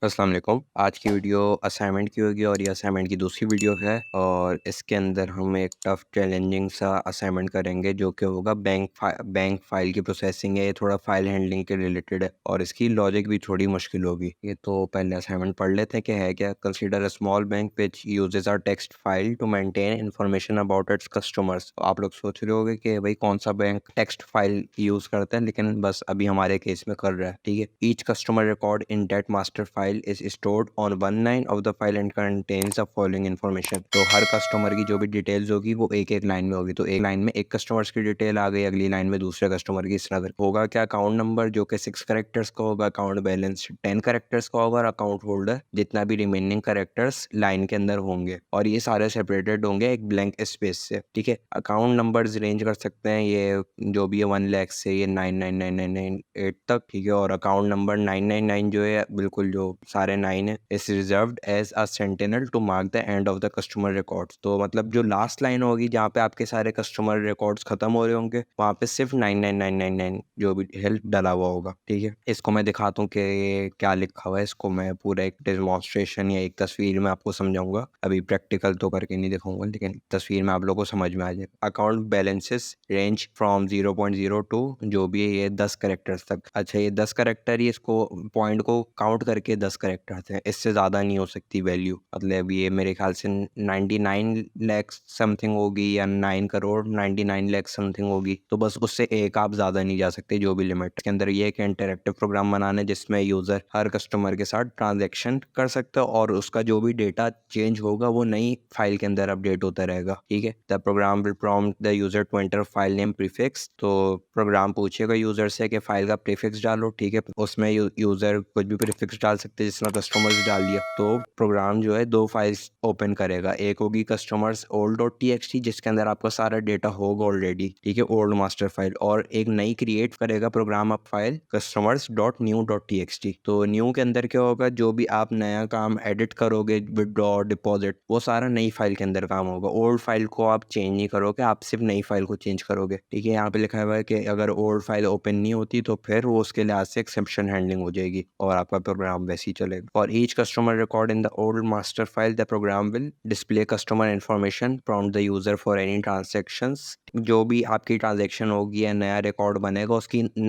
अस्सलाम वालेकुम। आज की वीडियो असाइनमेंट की होगी और ये असाइनमेंट की दूसरी वीडियो है और इसके अंदर हम एक टफ चैलेंजिंग सा असाइनमेंट करेंगे जो कि होगा बैंक फाइल की प्रोसेसिंग है। ये थोड़ा फाइल हैंडलिंग के रिलेटेड है और इसकी लॉजिक भी थोड़ी मुश्किल होगी। ये तो पहले असाइनमेंट पढ़ लेते हैं कि है क्या। Consider a small bank which uses a text file to maintain information about its customers. आप लोग सोच रहे होगे कि भाई कौन सा बैंक टेक्स्ट फाइल यूज करता है, लेकिन बस अभी हमारे केस में कर रहा है। ठीक है, each customer record in that master file is stored on one line of the file and contains the following information। तो हर कस्टमर की जो भी डिटेल्स होगी वो एक एक लाइन में होगी। तो एक लाइन में एक कस्टमर्स की डिटेल आ गई, अगली लाइन में दूसरे कस्टमर की। इस तरह होगा क्या, अकाउंट नंबर जो कि 6 कैरेक्टर्स का होगा, अकाउंट बैलेंस 10 कैरेक्टर्स का होगा और अकाउंट होल्डर जितना भी रिमेनिंग कैरेक्टर्स लाइन के अंदर होंगे और ये सारे सेपरेटेड होंगे एक ब्लैंक स्पेस से। ठीक है, अकाउंट नंबर्स रेंज कर सकते हैं ये जो भी है 1 लाख से ये 999998 तक। ठीक है, और अकाउंट नंबर 999 जो है बिल्कुल जो सारे 9 है, is reserved as a sentinel to mark the end of the customer records. तो मतलब जो लास्ट लाइन होगी जहाँ पे आपके सारे कस्टमर रिकॉर्ड्स खत्म हो रहे होंगे वहाँ पे सिर्फ 99999 जो भी हेल्प डाला हुआ होगा। ठीक है, इसको मैं दिखाता हूँ कि ये क्या लिखा हुआ है। इसको मैं पूरा एक डेमोन्स्ट्रेशन या एक तस्वीर में आपको समझाऊंगा। अभी प्रैक्टिकल तो करके नहीं दिखाऊंगा, लेकिन तस्वीर में आप लोगों को समझ में आ जाएगा। Account balances range from 0.0 to जो भी है ये 10 करेक्टर्स तक। अच्छा, ये 10 करेक्टर ही इसको पॉइंट को काउंट करके 10 करेक्टर आते हैं, इससे ज़्यादा नहीं हो सकती वैल्यू। मतलब ये मेरे ख्याल से 99 लाख समथिंग होगी या 9 करोड़ 99 लाख समथिंग होगी। तो बस उससे एक आप ज़्यादा नहीं जा सकते जो भी लिमिट के अंदर। ये एक इंटरेक्टिव प्रोग्राम बनाना है जिसमें यूज़र हर कस्टमर के साथ ट्रांजेक्शन कर सकता है और उसका जो भी डेटा चेंज होगा वो नई फाइल के अंदर अपडेट होता रहेगा। ठीक है, the program will prompt the user to enter file name prefix. तो प्रोग्राम पूछेगा यूजर से कि फाइल का प्रीफिक्स डालो। ठीक है, उसमें यूजर कुछ भी प्रीफिक्स डाल सकते हैं, जिस तरह कस्टमर्स डाल दिया। तो प्रोग्राम जो है दो फाइल्स ओपन करेगा, एक होगी customers old dot T x T जिसके अंदर आपका सारा डेटा होगा ऑलरेडी। ठीक है, ओल्ड मास्टर फाइल, और एक नई क्रिएट करेगा प्रोग्राम अब file customers dot new dot T x T. तो न्यू के अंदर क्या होगा, जो भी आप नया काम एडिट करोगे, विदड्रॉ डिपॉजिट, वो सारा नई फाइल के अंदर काम होगा। ओल्ड फाइल को आप चेंज नहीं करोगे, आप सिर्फ नई फाइल को चेंज करोगे। ठीक है, यहाँ पे लिखा हुआ है कि अगर ओल्ड फाइल ओपन नहीं होती तो फिर वो उसके लिहाज से एक्सेप्शन हैंडलिंग हो जाएगी और आपका प्रोग्राम वैसे ही चलेगा। For each customer record in the old master file the program will display customer information prompt the user for any transactions. जो भी आपकी ट्रांजेक्शन होगी या नया रिकॉर्ड बनेगा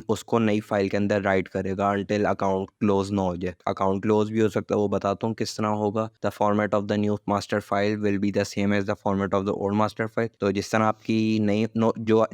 उसको नई फाइल के अंदर राइट करेगा अनटिल अकाउंट क्लोज ना हो जाए। अकाउंट क्लोज भी हो सकता है, वो बताता हूँ किस तरह होगा। The format of the new master file will be the same as the format of the old master file. तो जिस तरह आपकी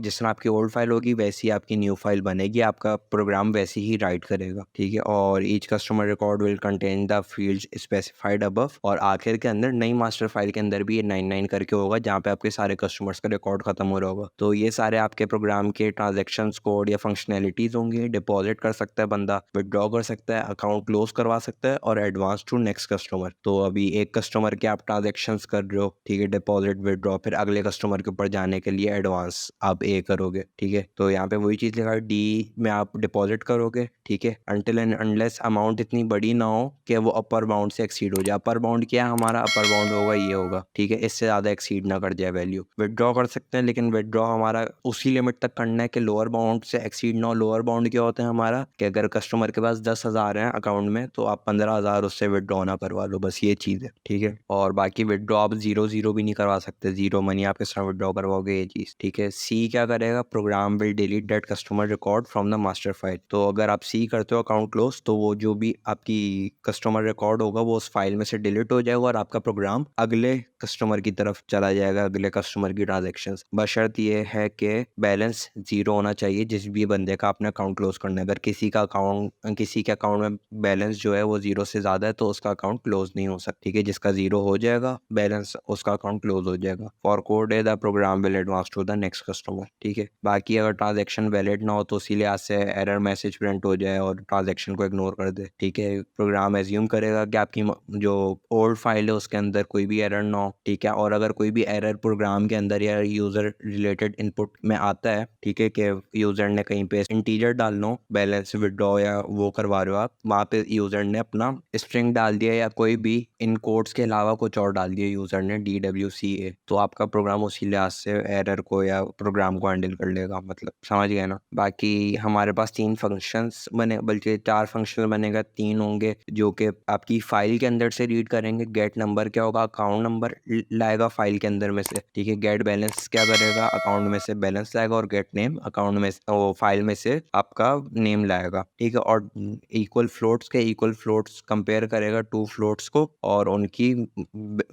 जिस तरह आपकी ओल्ड फाइल होगी वैसी आपकी न्यू फाइल बनेगी, आपका प्रोग्राम वैसे ही राइट करेगा। ठीक है, और each customer record will contain the fields specified above. और आखिर के अंदर नई मास्टर फाइल के अंदर भी ये 99 करके होगा जहाँ पे आपके सारे कस्टमर्स का रिकॉर्ड खत्म हो रहा होगा। तो ये सारे आपके प्रोग्राम के ट्रांजेक्शन कोड या फंक्शनैलिटीज होंगी। डिपॉजिट कर सकता है बंदा, विदड्रॉ कर सकता है, अकाउंट क्लोज करवा सकता है और एडवांस टू नेक्स्ट कस्टमर। तो अभी एक कस्टमर के आप ट्रांजेक्शंस कर रहे हो, ठीक है, डिपॉजिट विदड्रॉ, फिर अगले कस्टमर के ऊपर जाने के लिए एडवांस आप ए करोगे। ठीक है, तो यहाँ पे वही चीज़ लिखा है, डी में आप डिपॉजिट करोगे। ठीक है, अनटिल एंड अनलेस अमाउंट इतनी बड़ी ना हो कि वो अपर बाउंड से एक्सीड हो जाए। अपर बाउंड क्या है हमारा, अपर बाउंड होगा ये होगा। ठीक है, इससे ज़्यादा एक्सीड ना कर जाए वैल्यू। विदड्रॉ कर सकते हैं, लेकिन विदड्रॉ हमारा उसी लिमिट तक करना है कि लोअर बाउंड से एक्सीड ना हो। लोअर बाउंड क्या होता है हमारा, कि अगर कस्टमर के पास 10,000 है अकाउंट में तो आप 15,000 उससे विदड्रॉ ना करवा लो, बस ये चीज़ है। ठीक है, और बाकी विदड्रॉ आप 0 भी नहीं करवा सकते, जीरो मनी आप किस तरह विदड्रॉ करवाओगे, ये चीज़। ठीक है, सी क्या करेगा, program will delete that customer record from the master file. तो अगर आप सी करते हो अकाउंट क्लोज, तो वो जो भी आपकी कस्टमर रिकॉर्ड होगा वो उस फाइल में से डिलीट हो जाएगा और आपका प्रोग्राम अगले कस्टमर की तरफ चला जाएगा, अगले कस्टमर की ट्रांजेक्शन्स। बशर्त ये है कि बैलेंस 0 होना चाहिए जिस भी बंदे का आपने अकाउंट क्लोज करना है। अगर किसी के अकाउंट में बैलेंस जो है वो 0 से ज़्यादा है तो उसका अकाउंट क्लोज नहीं हो सकता। ठीक है, जिसका 0 हो जाएगा बैलेंस उसका अकाउंट क्लोज हो जाएगा। फॉर कोड है the program will advance to the next customer. ठीक है, बाकी अगर ट्रांजेक्शन वैलिड ना हो तो उसी लिहाज से एरर मैसेज प्रिंट हो जाए और ट्रांजेक्शन को इग्नोर कर दे। ठीक है, प्रोग्राम एज्यूम करेगा कि आपकी जो ओल्ड फाइल है उसके अंदर कोई भी एरर ना हो। ठीक है, और अगर कोई भी एरर प्रोग्राम के अंदर या यूजर रिलेटेड इनपुट में आता है, ठीक है, कि यूजर ने कहीं पे इंटीजर डालना हो, बैलेंस विदड्रॉ या वो करवा रहे हो आप, वहाँ पे यूजर ने अपना स्ट्रिंग डाल दिया या कोई भी इन कोड्स के अलावा कुछ और डाल दिया यूजर ने, DWCA, तो आपका प्रोग्राम उसी लिहाज से एरर को या प्रोग्राम को हैंडल कर लेगा। मतलब समझ गए ना। बाकी हमारे पास 3 फंक्शंस बने, बल्कि 4 फंक्शन बनेगा, 3 होंगे। करेंगे जो कि आपकी फाइल के अंदर से रीड करेंगे। गेट नंबर क्या होगा, अकाउंट नंबर लाएगा फाइल के अंदर में से, ठीक है। गेट बैलेंस क्या करेगा, अकाउंट में से बैलेंस लाएगा। और गेट नेम अकाउंट में वो फाइल में से आपका नेम लाएगा, ठीक है। और इक्वल फ्लोट्स के इक्वल फ्लोट्स कंपेयर करेगा टू फ्लोट्स को, और उनकी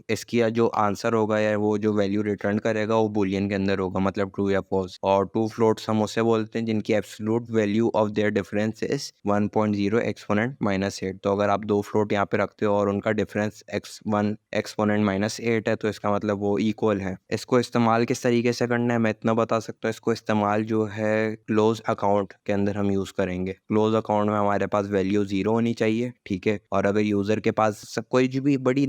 इसकी जो आंसर होगा या वो जो वैल्यू रिटर्न करेगा वो बूलियन के अंदर होगा, मतलब ट्रू या फॉल्स। और टू फ्लोट्स हम उसे बोलते हैं जिनकी absolute value of their difference is 1.0 exponent -8। तो अगर आप दो फ्लोट यहाँ पे रखते हो और उनका डिफरेंस x1 एक्सपोनेंट -8 है तो इसका मतलब वो इक्वल है। इसको इस्तेमाल किस तरीके से करना है मैं इतना बता सकता हूँ। इसको इस्तेमाल जो है क्लोज अकाउंट के अंदर हम यूज करेंगे। क्लोज अकाउंट में हमारे पास वैल्यू 0 होनी चाहिए, ठीक है। और अगर यूजर के पास सब कोई जो भी बड़ी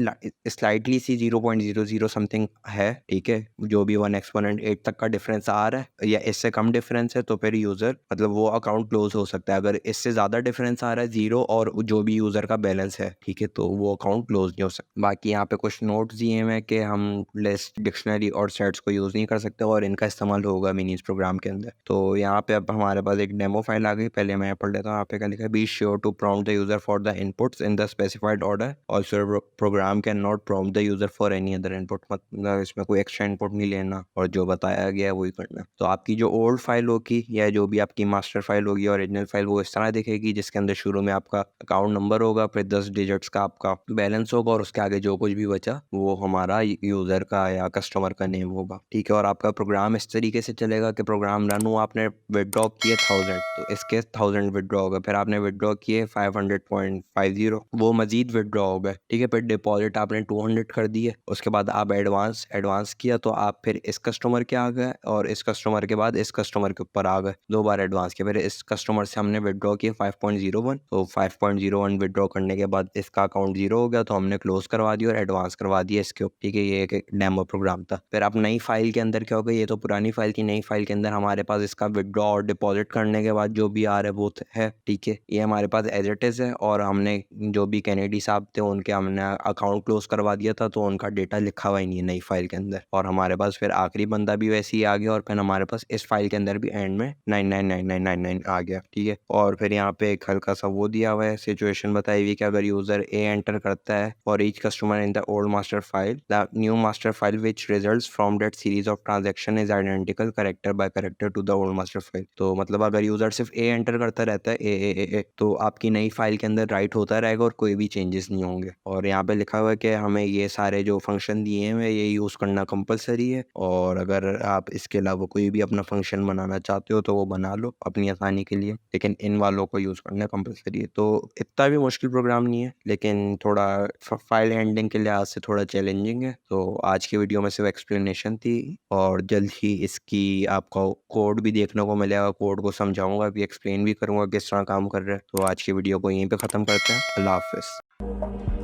स्लाइटली सी 0.00 समथिंग है, ठीक है, जो भी 1 एक्सपोनेंट 8 तक का डिफरेंस आ रहा है या इससे कम डिफरेंस है तो फिर यूजर मतलब वो अकाउंट क्लोज हो सकता है। अगर इससे ज्यादा डिफरेंस आ रहा है 0 और जो भी यूजर का बैलेंस है, ठीक है, तो वो अकाउंट क्लोज नहीं हो सकता। बाकी यहाँ पे कुछ नोट्स दिए हैं कि हम लिस्ट, डिक्शनरी और सेट्स को यूज नहीं कर सकते और इनका इस्तेमाल होगा मिनीज प्रोग्राम के अंदर। तो यहाँ पे अब हमारे पास एक डेमो फाइल आ गई, पहले मैं पढ़ लेता हूँ। यहाँ पे क्या लिखा है, be sure to prompt the user for the inputs in the specified order, also program can not prompt the user for any other input. मतलब इसमें कोई एक्स्ट्रा इनपुट नहीं लेना और जो बताया गया है वही करना। तो आपकी जो ओल्ड फाइल होगी या जो भी आपकी मास्टर फाइल होगी, ओरिजिनल फाइल, वो इस तरह दिखेगी जिसके अंदर शुरू में आपका अकाउंट नंबर होगा, फिर 10 डिजिट्स का आपका बैलेंस होगा और उसके आगे जो कुछ भी बचा वो हमारा यूजर का या कस्टमर का नेम होगा, ठीक है। और आपका प्रोग्राम इस तरीके से चलेगा कि प्रोग्राम रन हुआ, आपने विदड्रॉ किए 1000 तो इसके 1000 विदड्रॉ होगा, फिर आपने विदड्रॉ किए 500.50 वो मजीद विदड्रॉ होगा, ठीक है। फिर डिपॉजिट आपने 200 कर दिए, उसके बाद आप एडवांस किया तो आप फिर इस कस्टमर के आ गए और इस कस्टमर के बाद इस कस्टमर के ऊपर आ गए, 2 बार एडवांस किया। फिर इस कस्टमर से हमने विदड्रॉ किया 5.01 तो 5.01 विदड्रॉ करने के बाद इसका अकाउंट 0 हो गया तो हमने क्लोज करवा दिया और एडवांस करवा दिया इसके ऊपर, ठीक है। ये एक डेमो प्रोग्राम था। फिर आप नई फाइल के अंदर क्या होगा, ये तो पुरानी फाइल थी, नई फाइल के अंदर हमारे पास इसका विदड्रॉ और डिपॉजिट करने के बाद जो भी आ रहा है वो है, ठीक है। ये हमारे पास एज इट इज है और हमने जो भी कैनेडी साहब थे उनके हमने अकाउंट क्लोज करवा दिया था तो उनका डेटा लिखा हुआ ही नहीं है नई फाइल के अंदर। और हमारे पास फिर आखिरी बंदा भी वैसे ही आ गया और फिर हमारे पास इस फाइल के अंदर भी एंड में 999999 आ गया, ठीक है। और फिर यहाँ पे एक हल्का सा वो दिया हुआ है, सिचुएशन बताई हुई कि अगर यूजर ए एंटर करता है for each customer in the old master file, the new master file which results from that series of transaction is identical character by character to the old master file. तो मतलब अगर user सिर्फ ए enter करता रहता है ए तो आपकी नई फाइल के अंदर राइट होता रहेगा और कोई भी चेंजेस नहीं होंगे। और यहाँ पे लिखा हुआ है कि हमें ये सारे जो फंक्शन दिए हैं ये यूज करना कंपलसरी है और अगर आप इसके अलावा कोई भी अपना फंक्शन बनाना चाहते हो तो वो बना लो अपनी आसानी के लिए, लेकिन इन वालों को यूज करना कंपलसरी है। तो इतना भी मुश्किल प्रोग्राम नहीं है लेकिन थोड़ा फाइल हैंडलिंग के लिहाज से थोड़ा चैलेंजिंग है। तो आज की वीडियो में सिर्फ एक्सप्लेनेशन थी और जल्द ही इसकी आपको कोड भी देखने को मिलेगा, कोड को समझाऊंगा भी, एक्सप्लेन भी करूंगा किस तरह काम कर रहा है। तो आज की वीडियो को यहीं पे ख़त्म करते हैं। अल्लाह हाफिज़।